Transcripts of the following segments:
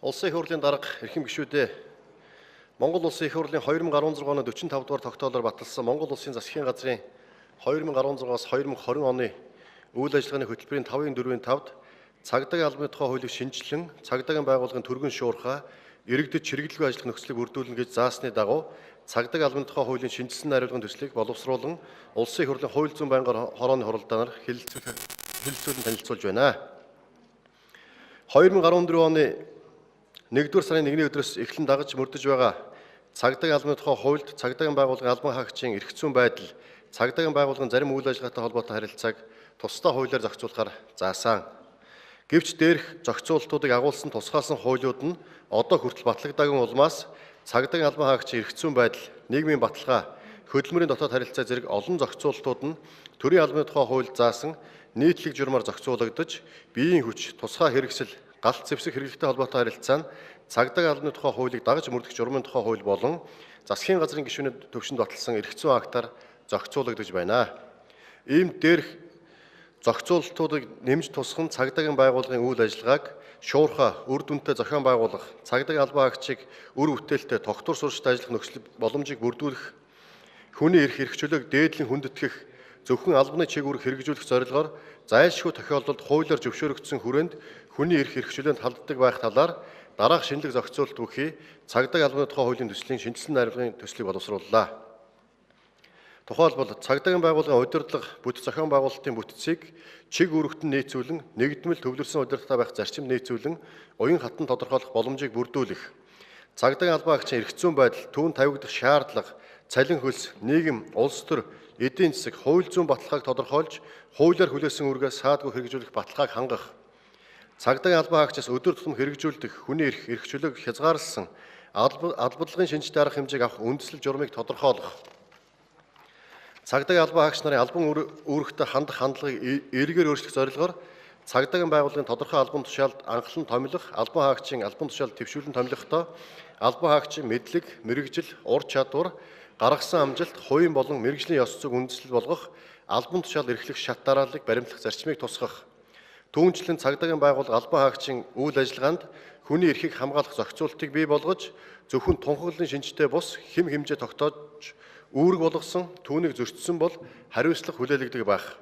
Улсын их хурлын дарга эрхэм гишүүдээ Монгол Улсын их хурлын 2016 оны 45 дугаар тогтоолоор баталсан Монгол Улсын засгийн газрын 2016-аас 2020 оны үйл ажиллагааны хөтөлбөрийн 5.4-5-д цагдаагийн албаны тухай хуулийг шинжилэн цагдаагийн байгууллагын түргэн шуурхай иргэдэд чиргэлгүй ажиллах нөхцөлийг бүрдүүлнэ гэж заасны дагуу цагдаагийн албаны тухай хуулийн шинжилсэн найруулгын төслийг боловсруулан Улсын их хурлын хууль зүйн байнгын хорооны хуралдаанаар хэлэлцүүлэн танилцуулж байна. 2014 оны 1-р сарын 1-ний өдрөөс эхлэн дагаж мөрдөж байгаа цагдаагийн албаны тухай хуульд цагдаагийн байгууллагын албан хаагчийн эрх зүйн байдал, цагдаагийн байгууллагын зарим үйл ажиллагаатай холбоотой харилцааг тусдаа хуулиар зохицуулахаар заасан. Гэвч дээрх зохицуулалтуудыг агуулсан тусгаалсан хуулиуд нь одоо хүртэл батлагдаагүй улмаас цагдаагийн албан хаагчийн эрх зүйн байдал, нийгмийн баталгаа, хөдөлмөрийн дотоод харилцаа зэрэг олон зохицуулалтууд нь төрийн албаны тухай хуульд заасан нийтлэг журмаар зохицуулагдаж, биеийн хүч, тусгай хэрэгсэл, галт зэвсэг хэрэглэтэй холбоотой харилцаа нь цагдаагийн албаны тухай хуулийг дагаж мөрдөх журмын тухай хууль болон засгийн газрын гишүүний төвшөнд баталсан эрх зүйн актаар зохицуулагдаж байна. Ийм дээрх зохицуулалтуудыг нэмж тусган цагдаагийн байгууллагын үйл ажиллагааг шуурхай, үр дүнтэй зохион байгуулах, цагдаагийн албан хаагчийг үр бүтээлтэй тогтвор сурчтай ажиллах нөхцөл боломжийг бүрдүүлэх, хүний эрх хэрэгжүүлэг дээдлийн хүндэтгэх, зөвхөн албаны чиг үүрэг хэрэгжүүлэх зорилгоор зайлшгүй тохиолдолд хуулиар зөвшөөрөгдсөн хүрээнд хүний эрх хэрэгжүүлээнд халддаг байх талаар дараах шинэлэг зохицуулалт бүхий цагдаагийн албаны тухай хуулийн төслийн шинжилсэн найруулгын төслийг боловсрууллаа. Тухайлбал цагдаагийн байгууллагын удирдлага, бүтэц зохион байгуулалтын бүтцийг чиг үүрэгтэн нийцүүлэн, нэгдмэл төвлөрсөн удирдлагатай байх зарчим нийцүүлэн, уян хатан тодорхойлох боломжийг бүрдүүлэх, цагдаагийн албан хаагчийн эрх зүйн байдал, түүн тавигдах шаардлага, цалин хөлс, нийгэм, улс төр, эдийн засаг, хууль зүйн баталгааг тодорхойлж, хуулиар хүлээсэн үүргээ саадгүй хэрэгжүүлэх баталгааг хангах, цагдаагийн албан хаагчаас өдөр тутам хэрэгжүүлдэг хүний эрх хэрэгжүүлэг хязгаарласан албадлагын шинжтэй арга хэмжээг авах үндэслэл журмыг тодорхойлох, цагдаагийн албан хаагч нарын албан үүрэгтэй хандах хандлагыг эргээр өөрчлөх зорилгоор цагдаагийн байгууллагын тодорхой албан тушаалд анхлан томилох, албан хаагчийн албан тушаалд төвшүүлэн томилохдоо албан хаагчийн мэдлэг, мэрэгжил, ур чадвар, гаргасан амжилт, хувийн болон мэрэгжлийн ёс зүйг үндэслэл болгох, албан тушаал эрхлэх шат дарааллыг баримтлах зарчмыг тусгах, түүнчлэн цагдаагийн байгууллага албан хаагчийн үйл ажиллагаанд хүний эрхийг хамгаалах зохицуултыг бий болгож, зөвхөн тунхаглалын шинжтэй бус хэм хэмжээ тогтоож үүрэг болгосон түүнийг зөрчсөн бол хариуцлага хүлээлгдэг байх.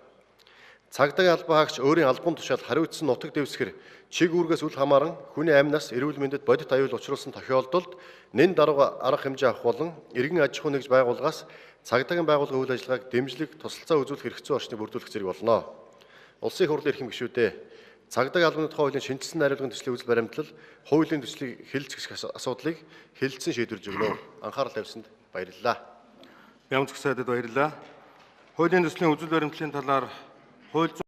Цагдаагийн албан хаагч өөрийн албан тушаал хариуцсан нутаг дэвсгэр чиг үүргээс үл хамааран хүний амнаас эрүүл мэндэд бодит аюул учруулсан тохиолдолд нэн дарга арга хэмжээ авах болон иргэн аж ахуй нэгж байгууллагаас цагдаагийн байгууллагын үйл ажиллагааг дэмжлэг тусалцаа үзүүлэх эрх зүйн орчныг бүрдүүлэх зэрэг болно. Улсын их хурлын эрхэм гишүүдээ цагдаагийн албаны тухай хуулийн шинжилсэн найруулгын төслийн үзэл баримтлал хуулийн төслийг хэлэлцэх асуудлыг хэлэлцэн шийдвэрлэж өгнө. Анхаарал тавьсанд баярлалаа. Ямц сайдад баярлалаа. Хуулийн төслийн үзэл баримтлалын талаар хууль